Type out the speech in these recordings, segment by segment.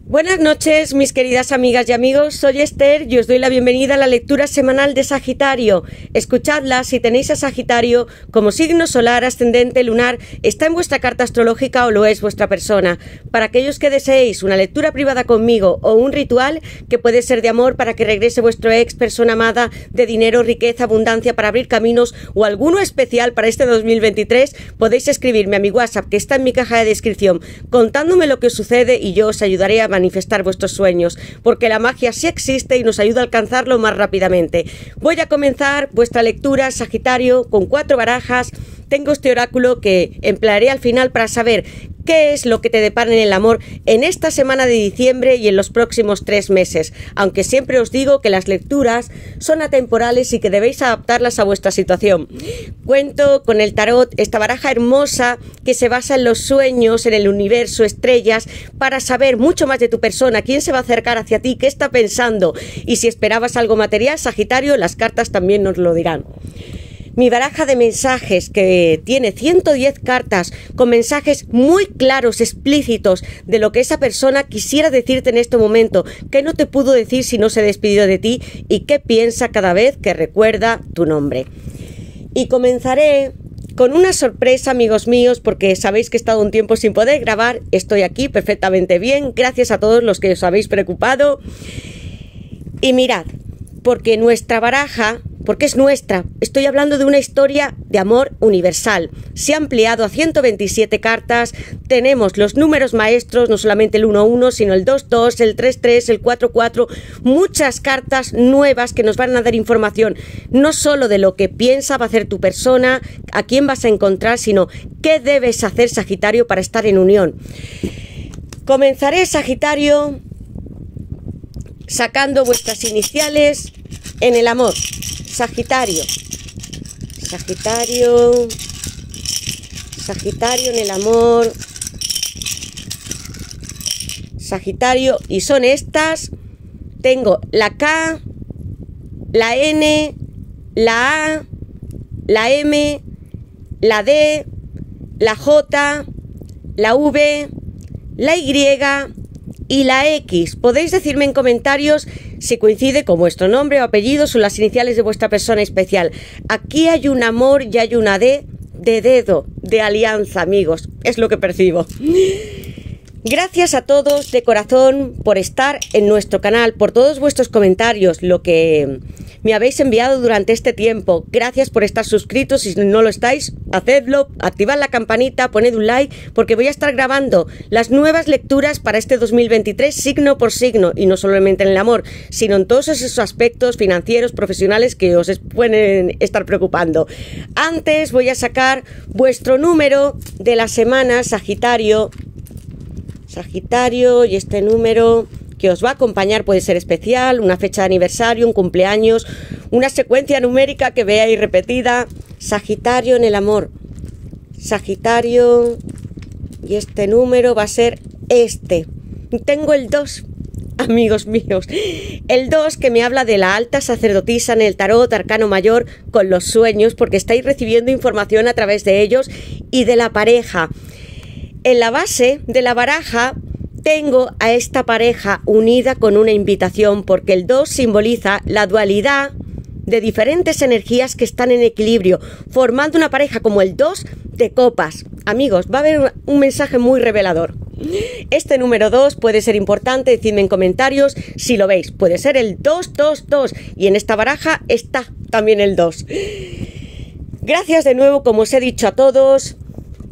Buenas noches, mis queridas amigas y amigos, soy Esther y os doy la bienvenida a la lectura semanal de Sagitario. Escuchadla si tenéis a Sagitario como signo solar, ascendente, lunar, está en vuestra carta astrológica o lo es vuestra persona. Para aquellos que deseéis una lectura privada conmigo o un ritual que puede ser de amor para que regrese vuestro ex, persona amada, de dinero, riqueza, abundancia para abrir caminos o alguno especial para este 2023, podéis escribirme a mi WhatsApp que está en mi caja de descripción contándome lo que os sucede y yo os ayudaré a manifestar vuestros sueños, porque la magia sí existe y nos ayuda a alcanzarlo más rápidamente. Voy a comenzar vuestra lectura, Sagitario, con 4 barajas. Tengo este oráculo que emplearé al final para saber qué es lo que te depara en el amor en esta semana de diciembre y en los próximos 3 meses, aunque siempre os digo que las lecturas son atemporales y que debéis adaptarlas a vuestra situación. Cuento con el tarot, esta baraja hermosa que se basa en los sueños, en el universo, estrellas, para saber mucho más de tu persona, quién se va a acercar hacia ti, qué está pensando, y si esperabas algo material, Sagitario, las cartas también nos lo dirán. Mi baraja de mensajes, que tiene 110 cartas con mensajes muy claros, explícitos de lo que esa persona quisiera decirte en este momento, que no te pudo decir si no se despidió de ti y qué piensa cada vez que recuerda tu nombre. Y comenzaré con una sorpresa, amigos míos, porque sabéis que he estado un tiempo sin poder grabar. Estoy aquí perfectamente bien, gracias a todos los que os habéis preocupado. Y mirad, porque nuestra baraja, porque es nuestra, estoy hablando de una historia de amor universal. Se ha ampliado a 127 cartas, tenemos los números maestros, no solamente el 1-1, sino el 2-2, el 3-3, el 4-4, muchas cartas nuevas que nos van a dar información, no solo de lo que piensa va a hacer tu persona, a quién vas a encontrar, sino qué debes hacer, Sagitario, para estar en unión. Comenzaré, Sagitario, sacando vuestras iniciales en el amor. Sagitario, Sagitario, Sagitario en el amor, Sagitario, y son estas. Tengo la K, la N, la A, la M, la D, la J, la V, la Y y la X. Podéis decirme en comentarios si coincide con vuestro nombre o apellido o las iniciales de vuestra persona especial. Aquí hay un amor y hay una D de dedo, de alianza, amigos. Es lo que percibo. Gracias a todos de corazón por estar en nuestro canal, por todos vuestros comentarios, lo que me habéis enviado durante este tiempo. Gracias por estar suscritos, si no lo estáis, hacedlo, activad la campanita, poned un like, porque voy a estar grabando las nuevas lecturas para este 2023, signo por signo, y no solamente en el amor, sino en todos esos aspectos financieros, profesionales que os pueden estar preocupando. Antes voy a sacar vuestro número de la semana, Sagitario, y este número que os va a acompañar puede ser especial, una fecha de aniversario, un cumpleaños, una secuencia numérica que veáis repetida. Sagitario en el amor, Sagitario, y este número va a ser este. Tengo el 2, amigos míos, el 2 que me habla de la alta sacerdotisa en el tarot, arcano mayor, con los sueños, porque estáis recibiendo información a través de ellos, y de la pareja. En la base de la baraja tengo a esta pareja unida con una invitación, porque el 2 simboliza la dualidad de diferentes energías que están en equilibrio, formando una pareja como el 2 de copas. Amigos, va a haber un mensaje muy revelador. Este número 2 puede ser importante, decidme en comentarios si lo veis. Puede ser el 222 y en esta baraja está también el 2. Gracias de nuevo, como os he dicho a todos.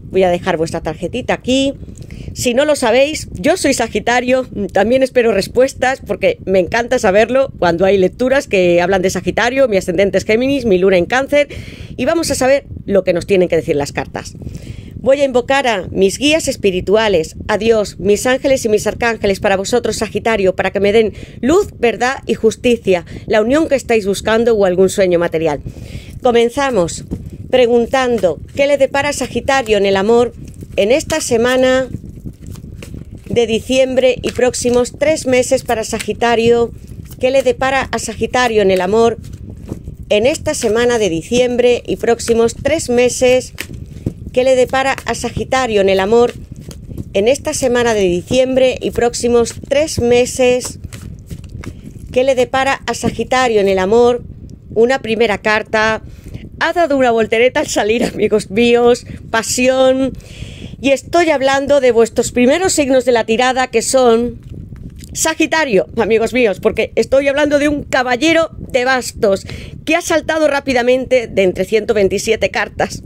Voy a dejar vuestra tarjetita aquí. Si no lo sabéis, yo soy Sagitario, también espero respuestas porque me encanta saberlo cuando hay lecturas que hablan de Sagitario, mi ascendente es Géminis, mi luna en Cáncer, y vamos a saber lo que nos tienen que decir las cartas. Voy a invocar a mis guías espirituales, a Dios, mis ángeles y mis arcángeles para vosotros, Sagitario, para que me den luz, verdad y justicia, la unión que estáis buscando o algún sueño material. Comenzamos preguntando qué le depara a Sagitario en el amor en esta semana de diciembre y próximos 3 meses para Sagitario. ¿Qué le depara a Sagitario en el amor en esta semana de diciembre y próximos 3 meses? ¿Qué le depara a Sagitario en el amor en esta semana de diciembre y próximos 3 meses. ¿Qué le depara a Sagitario en el amor? Una primera carta. Ha dado una voltereta al salir, amigos míos. Pasión. Y estoy hablando de vuestros primeros signos de la tirada, que son Sagitario, amigos míos, porque estoy hablando de un caballero de bastos que ha saltado rápidamente de entre 127 cartas,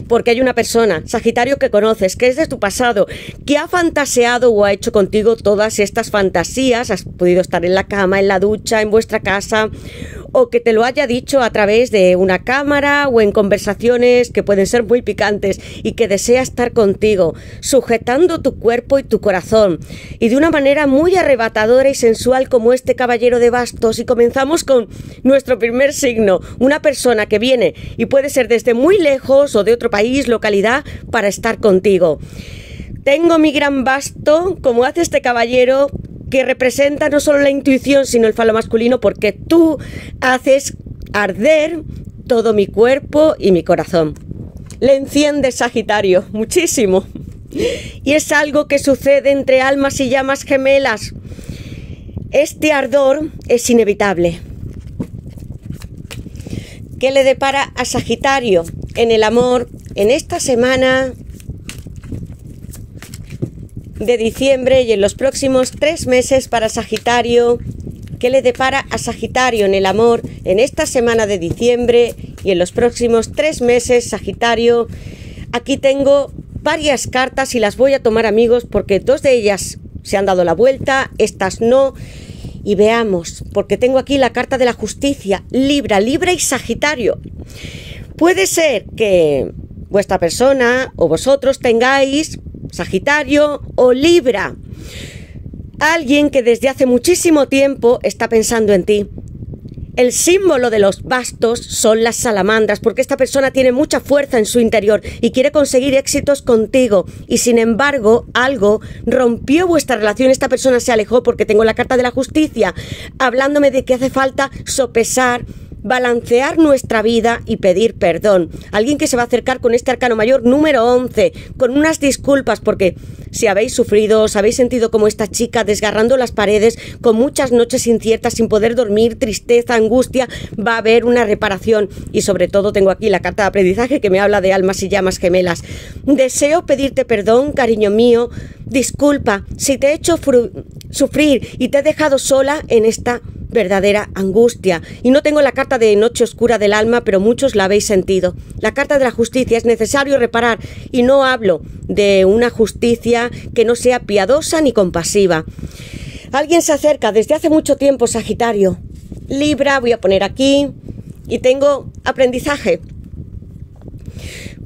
porque hay una persona, Sagitario, que conoces, que es de tu pasado, que ha fantaseado o ha hecho contigo todas estas fantasías. Has podido estar en la cama, en la ducha, en vuestra casa, o que te lo haya dicho a través de una cámara o en conversaciones que pueden ser muy picantes, y que desea estar contigo, sujetando tu cuerpo y tu corazón, y de una manera muy arrebatadora y sensual como este caballero de bastos. Y comenzamos con nuestro primer signo, una persona que viene y puede ser desde muy lejos o de otro país, localidad, para estar contigo. Tengo mi gran basto, como hace este caballero, que representa no solo la intuición, sino el falo masculino, porque tú haces arder todo mi cuerpo y mi corazón. Le enciendes, Sagitario, muchísimo. Y es algo que sucede entre almas y llamas gemelas. Este ardor es inevitable. ¿Qué le depara a Sagitario en el amor en esta semana de diciembre y en los próximos 3 meses para Sagitario? ¿Qué le depara a Sagitario en el amor en esta semana de diciembre y en los próximos 3 meses, Sagitario? Aquí tengo varias cartas y las voy a tomar, amigos, porque 2 de ellas se han dado la vuelta, estas no. Y veamos, porque tengo aquí la carta de la justicia, Libra y Sagitario. Puede ser que vuestra persona o vosotros tengáis Sagitario o Libra, alguien que desde hace muchísimo tiempo está pensando en ti. El símbolo de los bastos son las salamandras, porque esta persona tiene mucha fuerza en su interior y quiere conseguir éxitos contigo, y sin embargo algo rompió vuestra relación. Esta persona se alejó, porque tengo la carta de la justicia hablándome de que hace falta sopesar, balancear nuestra vida y pedir perdón. Alguien que se va a acercar con este arcano mayor número 11, con unas disculpas, porque si habéis sufrido, os habéis sentido como esta chica desgarrando las paredes, con muchas noches inciertas, sin poder dormir, tristeza, angustia, va a haber una reparación. Y sobre todo tengo aquí la carta de aprendizaje que me habla de almas y llamas gemelas. Deseo pedirte perdón, cariño mío. Disculpa si te he hecho sufrir y te he dejado sola en esta verdadera angustia. Y no tengo la carta de noche oscura del alma, pero muchos la habéis sentido. La carta de la justicia, es necesario reparar, y no hablo de una justicia que no sea piadosa ni compasiva. Alguien se acerca desde hace mucho tiempo, Sagitario. Libra, voy a poner aquí, y tengo aprendizaje,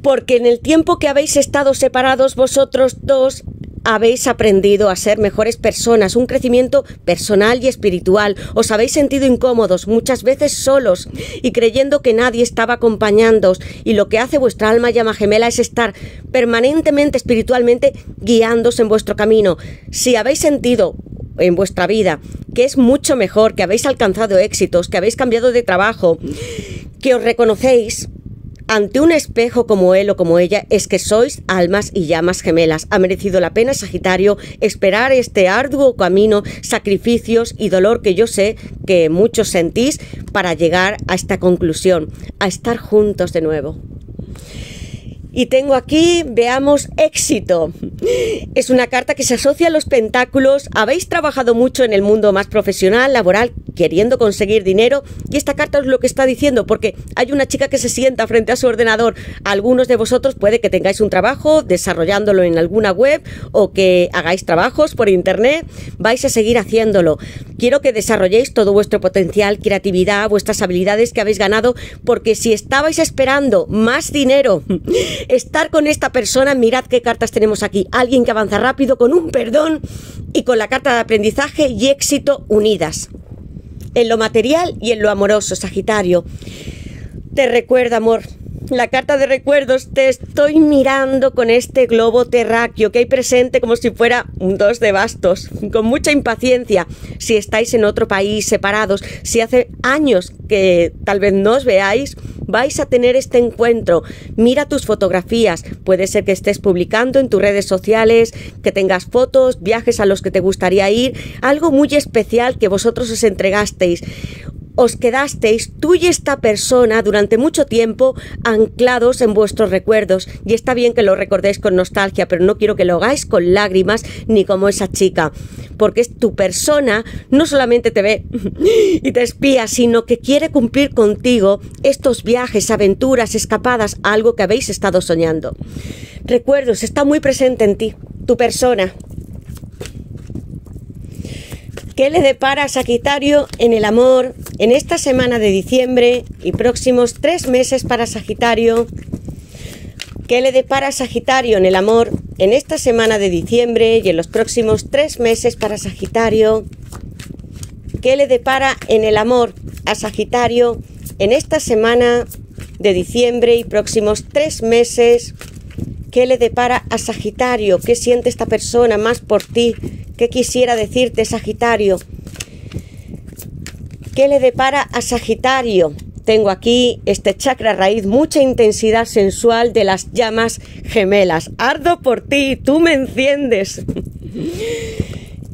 porque en el tiempo que habéis estado separados, vosotros dos habéis aprendido a ser mejores personas, un crecimiento personal y espiritual. Os habéis sentido incómodos, muchas veces solos, y creyendo que nadie estaba acompañándoos, y lo que hace vuestra alma llama gemela es estar permanentemente, espiritualmente, guiándose en vuestro camino. Si habéis sentido en vuestra vida que es mucho mejor, que habéis alcanzado éxitos, que habéis cambiado de trabajo, que os reconocéis ante un espejo como él o como ella, es que sois almas y llamas gemelas. Ha merecido la pena, Sagitario, esperar este arduo camino, sacrificios y dolor que yo sé que muchos sentís, para llegar a esta conclusión, a estar juntos de nuevo. Y tengo aquí, veamos, éxito. Es una carta que se asocia a los pentáculos. Habéis trabajado mucho en el mundo más profesional, laboral, queriendo conseguir dinero, y esta carta es lo que está diciendo, porque hay una chica que se sienta frente a su ordenador. Algunos de vosotros puede que tengáis un trabajo desarrollándolo en alguna web, o que hagáis trabajos por internet. Vais a seguir haciéndolo. Quiero que desarrolléis todo vuestro potencial, creatividad, vuestras habilidades que habéis ganado, porque si estabais esperando más dinero, estar con esta persona, mirad qué cartas tenemos aquí. Alguien que avanza rápido, con un perdón y con la carta de aprendizaje y éxito unidas. En lo material y en lo amoroso, Sagitario. Te recuerda, amor. La carta de recuerdos, te estoy mirando con este globo terráqueo que hay presente como si fuera un 2 de bastos, con mucha impaciencia. Si estáis en otro país separados, si hace años que tal vez no os veáis, vais a tener este encuentro. Mira tus fotografías, puede ser que estés publicando en tus redes sociales, que tengas fotos, viajes a los que te gustaría ir, algo muy especial que vosotros os entregasteis. Os quedasteis tú y esta persona durante mucho tiempo anclados en vuestros recuerdos, y está bien que lo recordéis con nostalgia, pero no quiero que lo hagáis con lágrimas ni como esa chica, porque es tu persona, no solamente te ve y te espía, sino que quiere cumplir contigo estos viajes, aventuras, escapadas, algo que habéis estado soñando. Recuerdos, está muy presente en ti, tu persona. ¿Qué le depara a Sagitario en el amor en esta semana de diciembre y próximos 3 meses para Sagitario? ¿Qué le depara a Sagitario en el amor en esta semana de diciembre y en los próximos 3 meses para Sagitario? ¿Qué le depara en el amor a Sagitario en esta semana de diciembre y próximos 3 meses? ¿Qué le depara a Sagitario? ¿Qué siente esta persona más por ti? ¿Qué quisiera decirte, Sagitario? ¿Qué le depara a Sagitario? Tengo aquí este chakra raíz, mucha intensidad sensual de las llamas gemelas. Ardo por ti, tú me enciendes.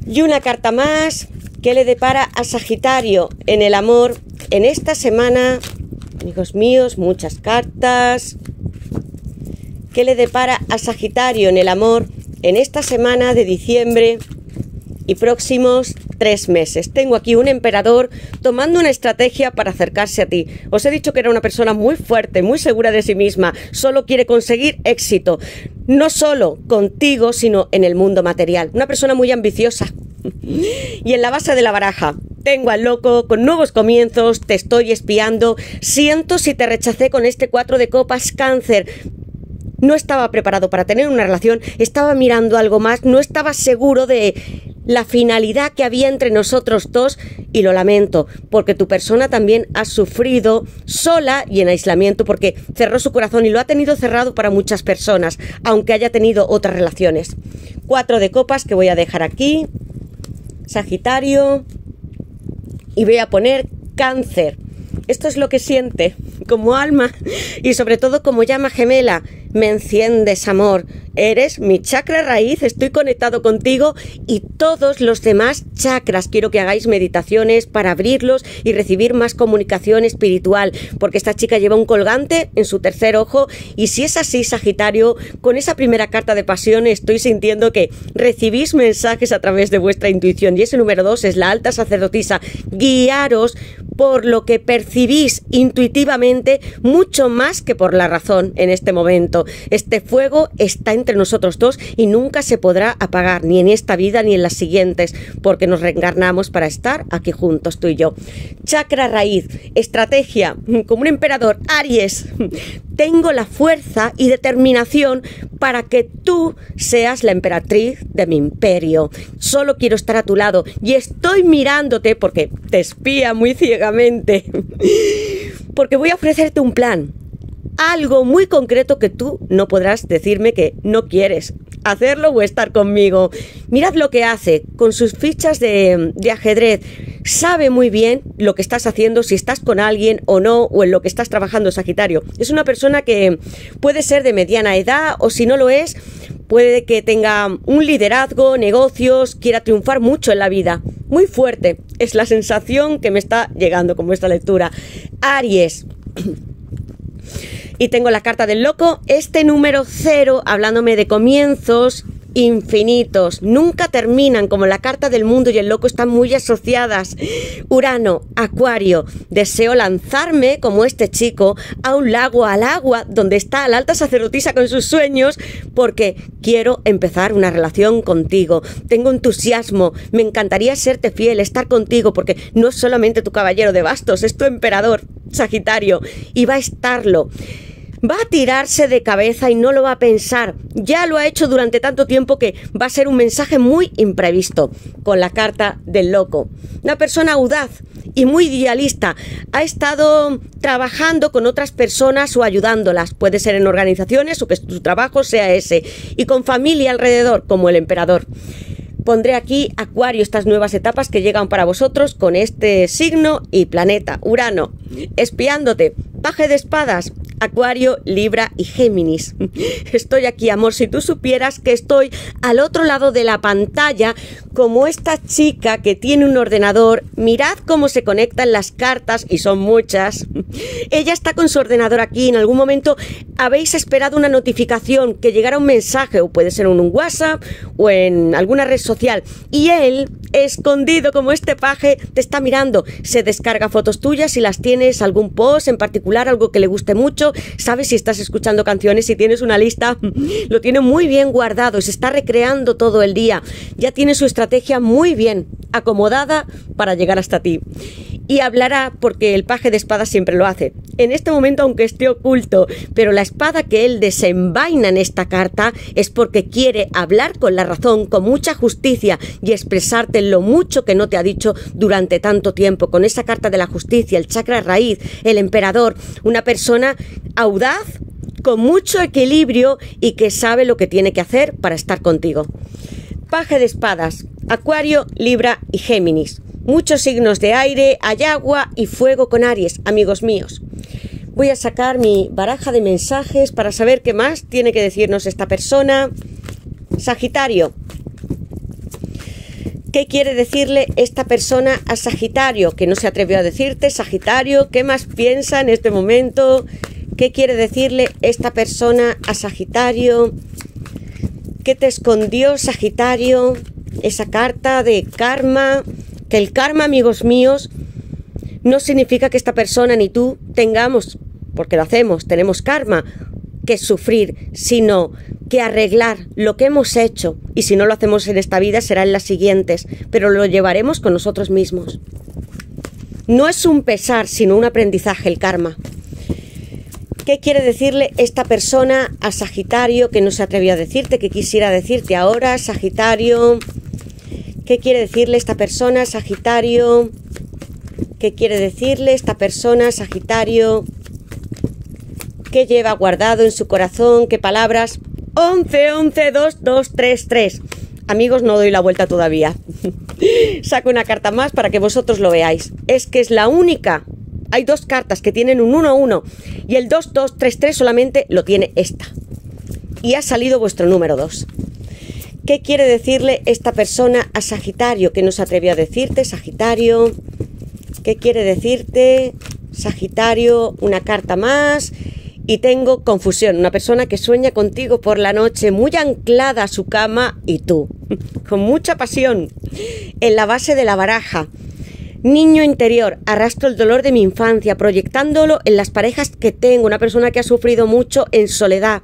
Y una carta más. ¿Qué le depara a Sagitario en el amor en esta semana? Amigos míos, muchas cartas. ¿Qué le depara a Sagitario en el amor en esta semana de diciembre y próximos 3 meses? Tengo aquí un emperador tomando una estrategia para acercarse a ti. Os he dicho que era una persona muy fuerte, muy segura de sí misma. Solo quiere conseguir éxito, no solo contigo, sino en el mundo material. Una persona muy ambiciosa. Y en la base de la baraja tengo al loco con nuevos comienzos, te estoy espiando, siento si te rechacé con este 4 de copas, Cáncer. No estaba preparado para tener una relación, estaba mirando algo más, no estaba seguro de la finalidad que había entre nosotros dos, y lo lamento, porque tu persona también ha sufrido sola y en aislamiento, porque cerró su corazón y lo ha tenido cerrado para muchas personas, aunque haya tenido otras relaciones. 4 de copas que voy a dejar aquí, Sagitario, y voy a poner Cáncer. Esto es lo que siente como alma y sobre todo como llama gemela. Me enciendes, amor. Eres mi chakra raíz, estoy conectado contigo y todos los demás chakras. Quiero que hagáis meditaciones para abrirlos y recibir más comunicación espiritual, porque esta chica lleva un colgante en su tercer ojo, y si es así, Sagitario, con esa primera carta de pasión estoy sintiendo que recibís mensajes a través de vuestra intuición, y ese número 2 es la alta sacerdotisa. Guiaros por lo que percibís intuitivamente mucho más que por la razón en este momento. Este fuego está entre nosotros dos y nunca se podrá apagar, ni en esta vida ni en las siguientes, porque nos reencarnamos para estar aquí juntos, tú y yo. Chakra raíz, estrategia, como un emperador, Aries. Tengo la fuerza y determinación para que tú seas la emperatriz de mi imperio. Solo quiero estar a tu lado y estoy mirándote porque te espía muy ciegamente. Porque voy a ofrecerte un plan. Algo muy concreto que tú no podrás decirme que no quieres hacerlo o estar conmigo. Mirad lo que hace con sus fichas de ajedrez. Sabe muy bien lo que estás haciendo, si estás con alguien o no, o en lo que estás trabajando, Sagitario. Es una persona que puede ser de mediana edad, o si no lo es, puede que tenga un liderazgo, negocios, quiera triunfar mucho en la vida. Muy fuerte. Es la sensación que me está llegando con vuestra lectura. Aries. Y tengo la carta del loco, este número 0, hablándome de comienzos infinitos. Nunca terminan, como la carta del mundo y el loco están muy asociadas. Urano, Acuario. Deseo lanzarme, como este chico, a un lago, al agua, donde está la alta sacerdotisa con sus sueños, porque quiero empezar una relación contigo. Tengo entusiasmo, me encantaría serte fiel, estar contigo, porque no es solamente tu caballero de bastos, es tu emperador, Sagitario, y va a estarlo. Va a tirarse de cabeza y no lo va a pensar. Ya lo ha hecho durante tanto tiempo que va a ser un mensaje muy imprevisto con la carta del loco. Una persona audaz y muy idealista. Ha estado trabajando con otras personas o ayudándolas. Puede ser en organizaciones o que su trabajo sea ese. Y con familia alrededor, como el emperador. Pondré aquí, Acuario, estas nuevas etapas que llegan para vosotros con este signo y planeta, Urano, espiándote. paje de espadas, Acuario, Libra y Géminis. Estoy aquí, amor, si tú supieras que estoy al otro lado de la pantalla como esta chica que tiene un ordenador. Mirad cómo se conectan las cartas y son muchas. Ella está con su ordenador aquí. En algún momento habéis esperado una notificación, que llegara un mensaje, o puede ser en un WhatsApp o en alguna red social, y él, escondido como este paje, te está mirando. Se descarga fotos tuyas si las tienes, algún post en particular, algo que le guste mucho, sabe si estás escuchando canciones, si tienes una lista, lo tiene muy bien guardado, se está recreando todo el día, ya tiene su estrategia muy bien acomodada para llegar hasta ti. Y hablará, porque el paje de espadas siempre lo hace. En este momento, aunque esté oculto, pero la espada que él desenvaina en esta carta es porque quiere hablar con la razón, con mucha justicia, y expresarte lo mucho que no te ha dicho durante tanto tiempo. Con esa carta de la justicia, el chakra raíz, el emperador, una persona audaz, con mucho equilibrio y que sabe lo que tiene que hacer para estar contigo. Paje de espadas, Acuario, Libra y Géminis. Muchos signos de aire, hay agua y fuego con Aries, amigos míos. Voy a sacar mi baraja de mensajes para saber qué más tiene que decirnos esta persona. Sagitario. ¿Qué quiere decirle esta persona a Sagitario? Que no se atrevió a decirte, Sagitario. ¿Qué más piensa en este momento? ¿Qué quiere decirle esta persona a Sagitario? ¿Qué te escondió, Sagitario? Esa carta de karma. Que el karma, amigos míos, no significa que esta persona ni tú tengamos, porque lo hacemos, tenemos karma, que sufrir, sino que arreglar lo que hemos hecho, y si no lo hacemos en esta vida será en las siguientes, pero lo llevaremos con nosotros mismos. No es un pesar, sino un aprendizaje el karma. ¿Qué quiere decirle esta persona a Sagitario que no se atrevió a decirte, que quisiera decirte ahora, Sagitario? ¿Qué quiere decirle esta persona, Sagitario? ¿Qué quiere decirle esta persona, Sagitario? ¿Qué lleva guardado en su corazón? ¿Qué palabras? 11, 11, 2, 2, 3, 3. Amigos, no doy la vuelta todavía. Saco una carta más para que vosotros lo veáis. Es que es la única. Hay dos cartas que tienen un 1, 1. Y el 2, 2, 3, 3 solamente lo tiene esta. Y ha salido vuestro número 2. ¿Qué quiere decirle esta persona a Sagitario que no se atrevió a decirte, Sagitario? ¿Qué quiere decirte, Sagitario? Una carta más. Y tengo confusión, una persona que sueña contigo por la noche, muy anclada a su cama, y tú, con mucha pasión, en la base de la baraja. Niño interior, arrastro el dolor de mi infancia, proyectándolo en las parejas que tengo, una persona que ha sufrido mucho en soledad.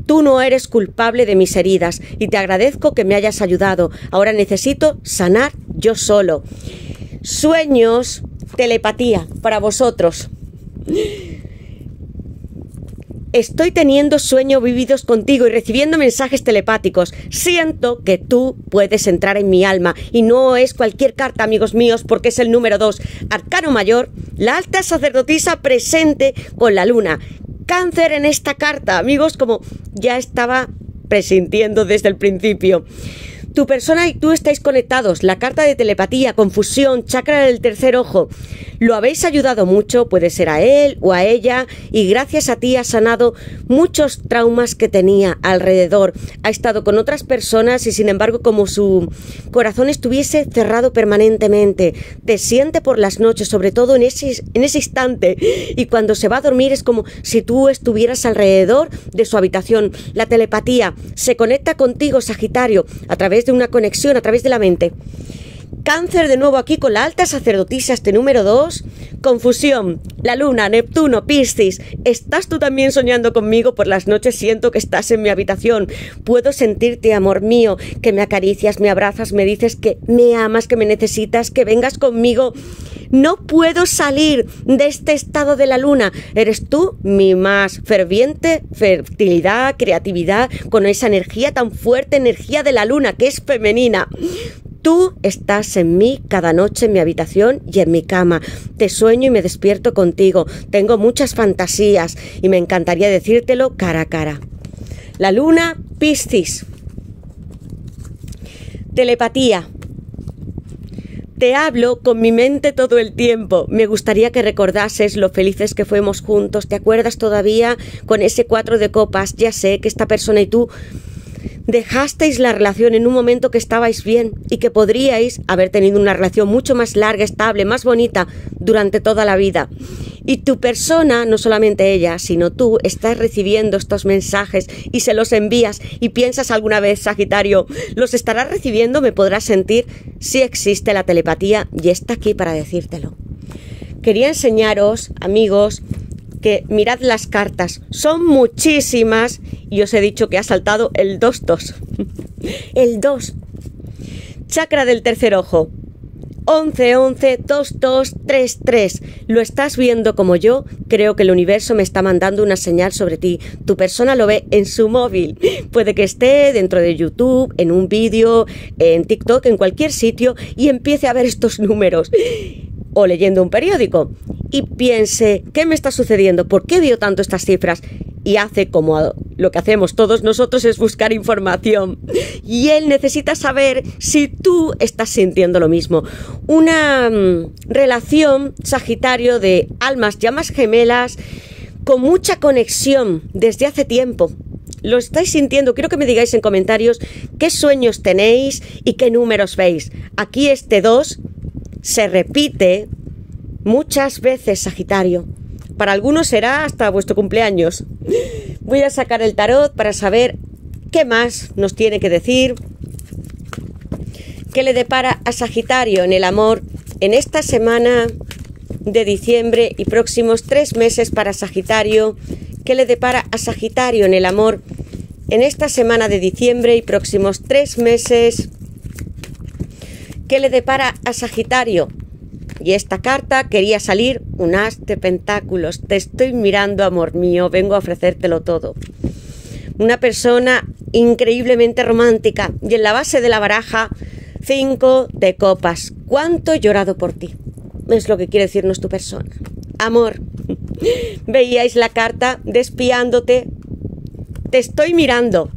Tú no eres culpable de mis heridas y te agradezco que me hayas ayudado. Ahora necesito sanar yo solo. Sueños, telepatía para vosotros. Estoy teniendo sueños vividos contigo y recibiendo mensajes telepáticos. Siento que tú puedes entrar en mi alma. Y no es cualquier carta, amigos míos, porque es el número 2. Arcano mayor, la alta sacerdotisa presente con la luna. Cáncer en esta carta, amigos, como ya estaba presintiendo desde el principio. Tu persona y tú estáis conectados. La carta de telepatía, confusión, chakra del tercer ojo. Lo habéis ayudado mucho, puede ser a él o a ella, y gracias a ti ha sanado muchos traumas que tenía alrededor. Ha estado con otras personas y sin embargo como su corazón estuviese cerrado permanentemente. Te siente por las noches, sobre todo en ese instante, y cuando se va a dormir es como si tú estuvieras alrededor de su habitación. La telepatía se conecta contigo, Sagitario, a través de una conexión, a través de la mente. Cáncer de nuevo aquí con la alta sacerdotisa, este número 2. Confusión, la luna, Neptuno, Piscis. ¿Estás tú también soñando conmigo por las noches? Siento que estás en mi habitación. Puedo sentirte, amor mío, que me acaricias, me abrazas, me dices que me amas, que me necesitas, que vengas conmigo. No puedo salir de este estado de la luna. Eres tú mi más ferviente fertilidad, creatividad, con esa energía tan fuerte, energía de la luna, que es femenina. Tú estás en mí cada noche en mi habitación y en mi cama. Te sueño y me despierto contigo. Tengo muchas fantasías y me encantaría decírtelo cara a cara. La luna, Piscis. Telepatía. Te hablo con mi mente todo el tiempo. Me gustaría que recordases lo felices que fuimos juntos. ¿Te acuerdas todavía con ese 4 de copas? Ya sé que esta persona y tú dejasteis la relación en un momento que estabais bien y que podríais haber tenido una relación mucho más larga, estable, más bonita durante toda la vida. Y tu persona, no solamente ella, sino tú, estás recibiendo estos mensajes y se los envías y piensas alguna vez, Sagitario, ¿los estarás recibiendo? ¿Me podrás sentir? Sí existe la telepatía y está aquí para decírtelo. Quería enseñaros, amigos, que mirad las cartas, son muchísimas y os he dicho que ha saltado el 2-2. El 2. Chakra del tercer ojo. 11-11, 2-2, 3-3. ¿Lo estás viendo como yo? Creo que el universo me está mandando una señal sobre ti. Tu persona lo ve en su móvil. Puede que esté dentro de YouTube, en un vídeo, en TikTok, en cualquier sitio y empiece a ver estos números. O leyendo un periódico y piense, ¿qué me está sucediendo? ¿Por qué veo tanto estas cifras? Y hace como lo que hacemos todos nosotros, es buscar información. Y él necesita saber si tú estás sintiendo lo mismo. Una relación, Sagitario, de almas, llamas gemelas, con mucha conexión desde hace tiempo. ¿Lo estáis sintiendo? Quiero que me digáis en comentarios qué sueños tenéis y qué números veis. Aquí este 2 se repite muchas veces, Sagitario. Para algunos será hasta vuestro cumpleaños. Voy a sacar el tarot para saber qué más nos tiene que decir. ¿Qué le depara a Sagitario en el amor en esta semana de diciembre y próximos 3 meses para Sagitario? ¿Qué le depara a Sagitario en el amor en esta semana de diciembre y próximos 3 meses? ¿Qué le depara a Sagitario? Y esta carta quería salir un as de pentáculos. Te estoy mirando, amor mío, vengo a ofrecértelo todo. Una persona increíblemente romántica. Y en la base de la baraja, 5 de copas. ¿Cuánto he llorado por ti? Es lo que quiere decirnos tu persona. Amor, veíais la carta despiándote. Te estoy mirando.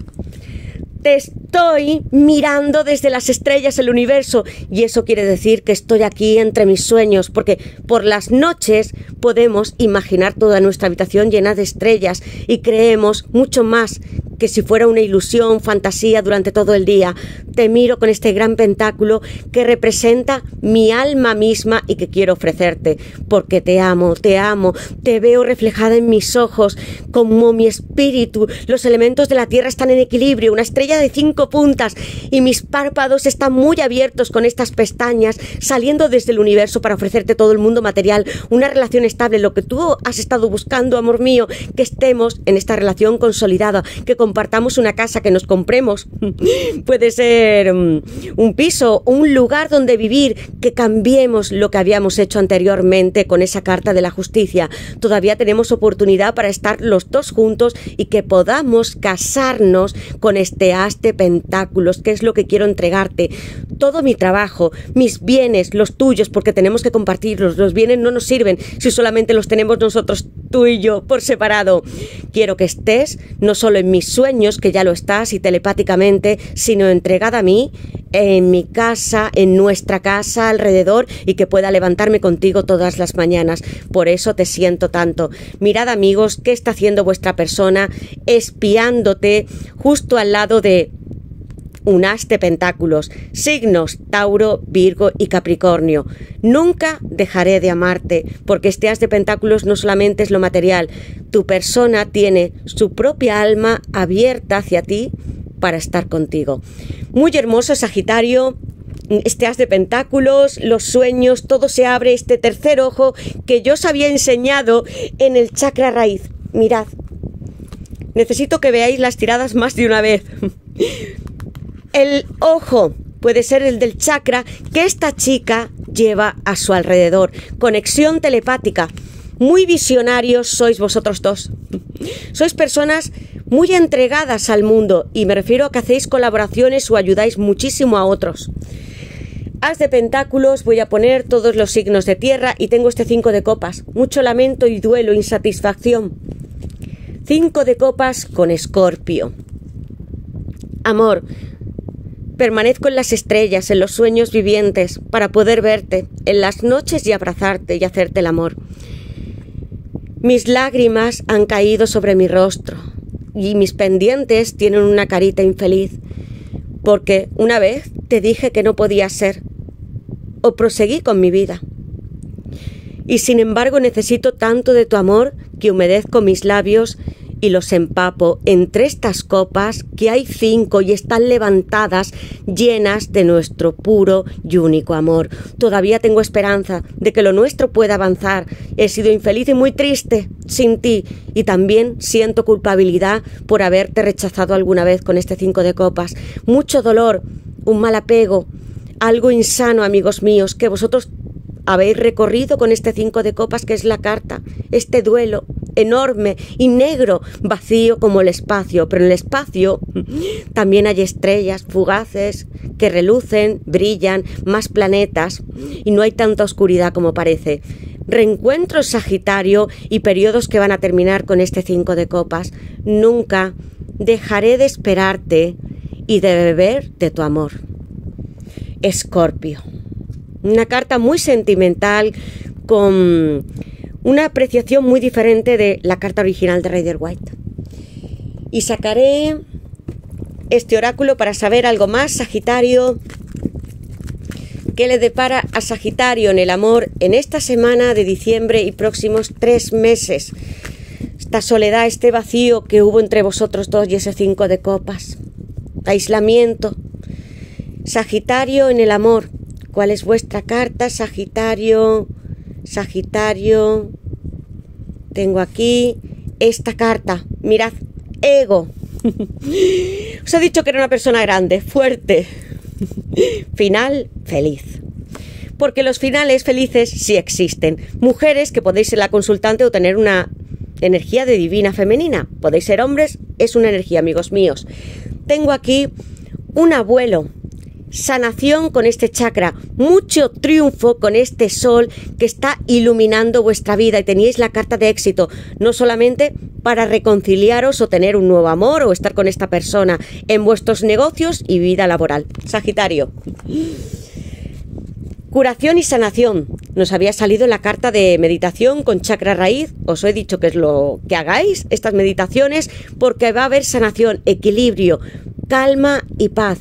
Te estoy mirando desde las estrellas, el universo, y eso quiere decir que estoy aquí entre mis sueños, porque por las noches podemos imaginar toda nuestra habitación llena de estrellas y creemos mucho más que si fuera una ilusión, fantasía durante todo el día. Te miro con este gran pentáculo que representa mi alma misma y que quiero ofrecerte, porque te amo, te veo reflejada en mis ojos como mi espíritu. Los elementos de la tierra están en equilibrio, una estrella de 5 puntas y mis párpados están muy abiertos con estas pestañas saliendo desde el universo para ofrecerte todo el mundo material, una relación estable, lo que tú has estado buscando, amor mío, que estemos en esta relación consolidada, que compartamos una casa, que nos compremos, puede ser un piso, un lugar donde vivir, que cambiemos lo que habíamos hecho anteriormente con esa carta de la justicia. Todavía tenemos oportunidad para estar los dos juntos y que podamos casarnos con este as de pentáculos, que es lo que quiero entregarte. Todo mi trabajo, mis bienes, los tuyos, porque tenemos que compartirlos. Los bienes no nos sirven si solamente los tenemos nosotros, tú y yo, por separado. Quiero que estés no solo en mis sueños, que ya lo estás y telepáticamente, sino entregada a mí, en mi casa, en nuestra casa, alrededor, y que pueda levantarme contigo todas las mañanas. Por eso te siento tanto. Mirad, amigos, qué está haciendo vuestra persona espiándote justo al lado de un as de pentáculos, signos Tauro, Virgo y Capricornio. Nunca dejaré de amarte, porque este as de pentáculos no solamente es lo material. Tu persona tiene su propia alma abierta hacia ti para estar contigo. Muy hermoso, Sagitario, este as de pentáculos, los sueños, todo se abre, este tercer ojo que yo os había enseñado en el chakra raíz. Mirad, necesito que veáis las tiradas más de una vez. El ojo puede ser el del chakra que esta chica lleva a su alrededor. Conexión telepática. Muy visionarios sois vosotros dos. Sois personas muy entregadas al mundo y me refiero a que hacéis colaboraciones o ayudáis muchísimo a otros. As de pentáculos, voy a poner todos los signos de tierra y tengo este 5 de copas. Mucho lamento y duelo, insatisfacción. 5 de copas con Escorpio. Amor, permanezco en las estrellas, en los sueños vivientes, para poder verte en las noches y abrazarte y hacerte el amor. Mis lágrimas han caído sobre mi rostro y mis pendientes tienen una carita infeliz, porque una vez te dije que no podía ser, o proseguí con mi vida. Y sin embargo necesito tanto de tu amor que humedezco mis labios y los empapo entre estas copas, que hay 5 y están levantadas, llenas de nuestro puro y único amor. Todavía tengo esperanza de que lo nuestro pueda avanzar. He sido infeliz y muy triste sin ti, y también siento culpabilidad por haberte rechazado alguna vez con este 5 de copas. Mucho dolor, un mal apego, algo insano, amigos míos, que vosotros habéis recorrido con este 5 de copas, que es la carta, este duelo enorme y negro, vacío como el espacio, pero en el espacio también hay estrellas fugaces que relucen, brillan, más planetas, y no hay tanta oscuridad como parece. Reencuentros, Sagitario, y periodos que van a terminar con este 5 de copas. Nunca dejaré de esperarte y de beber de tu amor. Escorpio. Una carta muy sentimental, con una apreciación muy diferente de la carta original de Rider-Waite. Y sacaré este oráculo para saber algo más, Sagitario. ¿Qué le depara a Sagitario en el amor en esta semana de diciembre y próximos 3 meses? Esta soledad, este vacío que hubo entre vosotros dos y ese 5 de copas. Aislamiento. Sagitario en el amor. ¿Cuál es vuestra carta, Sagitario? Sagitario. Tengo aquí esta carta. Mirad, ego. Os he dicho que era una persona grande, fuerte. Final feliz. Porque los finales felices sí existen. Mujeres que podéis ser la consultante o tener una energía de divina femenina. Podéis ser hombres, es una energía, amigos míos. Tengo aquí un abuelo. Sanación con este chakra, mucho triunfo con este sol que está iluminando vuestra vida, y teníais la carta de éxito, no solamente para reconciliaros o tener un nuevo amor o estar con esta persona en vuestros negocios y vida laboral. Sagitario. Curación y sanación. Nos había salido la carta de meditación con chakra raíz. Os he dicho que es lo que hagáis, estas meditaciones, porque va a haber sanación, equilibrio, calma y paz.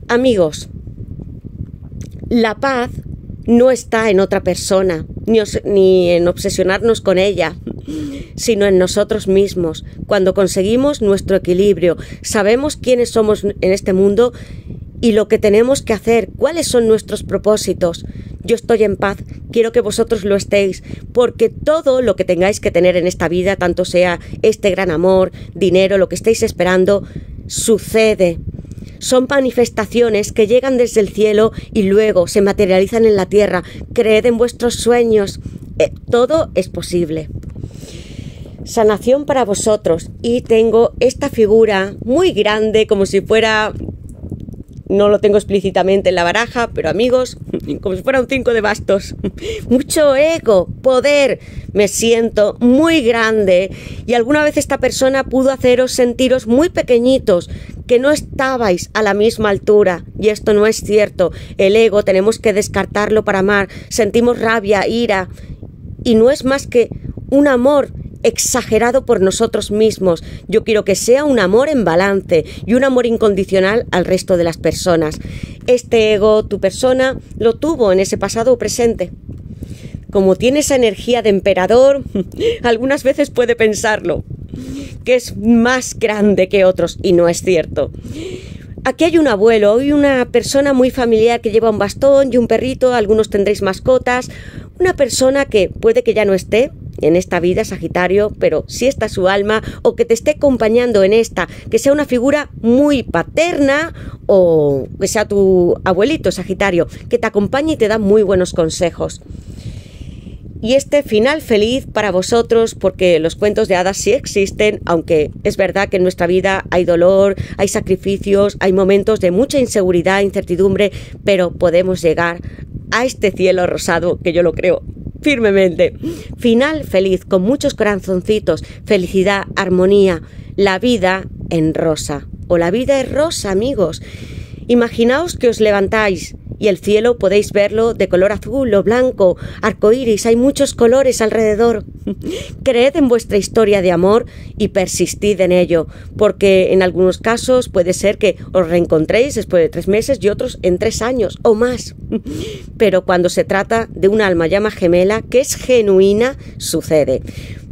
Amigos, la paz no está en otra persona, ni en obsesionarnos con ella, sino en nosotros mismos. Cuando conseguimos nuestro equilibrio, sabemos quiénes somos en este mundo y lo que tenemos que hacer, cuáles son nuestros propósitos. Yo estoy en paz, quiero que vosotros lo estéis, porque todo lo que tengáis que tener en esta vida, tanto sea este gran amor, dinero, lo que estéis esperando, sucede. Son manifestaciones que llegan desde el cielo y luego se materializan en la tierra. Creed en vuestros sueños. Todo es posible. Sanación para vosotros. Y tengo esta figura muy grande, como si fuera... No lo tengo explícitamente en la baraja, pero amigos, como si fuera un 5 de bastos. Mucho ego, poder. Me siento muy grande. Y alguna vez esta persona pudo haceros sentiros muy pequeñitos, que no estabais a la misma altura. Y esto no es cierto. El ego tenemos que descartarlo para amar. Sentimos rabia, ira. Y no es más que un amor exagerado por nosotros mismos. Yo quiero que sea un amor en balance y un amor incondicional al resto de las personas. Este ego, tu persona, lo tuvo en ese pasado o presente. Como tiene esa energía de emperador, algunas veces puede pensarlo, que es más grande que otros, y no es cierto. Aquí hay un abuelo y una persona muy familiar que lleva un bastón y un perrito, algunos tendréis mascotas, una persona que puede que ya no esté en esta vida, Sagitario, pero sí está su alma, o que te esté acompañando en esta, que sea una figura muy paterna, o que sea tu abuelito, Sagitario, que te acompañe y te da muy buenos consejos. Y este final feliz para vosotros, porque los cuentos de hadas sí existen, aunque es verdad que en nuestra vida hay dolor, hay sacrificios, hay momentos de mucha inseguridad, incertidumbre, pero podemos llegar a este cielo rosado, que yo lo creo firmemente. Final feliz, con muchos corazoncitos, felicidad, armonía, la vida en rosa, o la vida es rosa, amigos. Imaginaos que os levantáis y el cielo podéis verlo de color azul o blanco, arcoíris, hay muchos colores alrededor. Creed en vuestra historia de amor y persistid en ello, porque en algunos casos puede ser que os reencontréis después de 3 meses y otros en 3 años o más. Pero cuando se trata de un alma llama gemela que es genuina, sucede.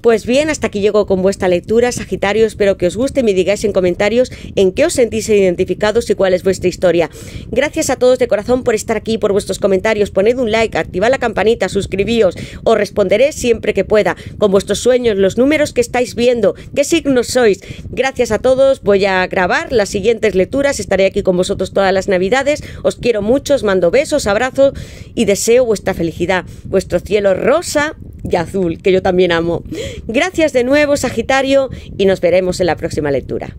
Pues bien, hasta aquí llego con vuestra lectura, Sagitario. Espero que os guste y me digáis en comentarios en qué os sentís identificados y cuál es vuestra historia. Gracias a todos de corazón por estar aquí, por vuestros comentarios. Poned un like, activad la campanita, suscribíos. Os responderé siempre que pueda, con vuestros sueños, los números que estáis viendo, qué signos sois. Gracias a todos. Voy a grabar las siguientes lecturas. Estaré aquí con vosotros todas las navidades. Os quiero mucho, os mando besos, abrazos y deseo vuestra felicidad, vuestro cielo rosa y azul, que yo también amo. Gracias de nuevo, Sagitario, y nos veremos en la próxima lectura.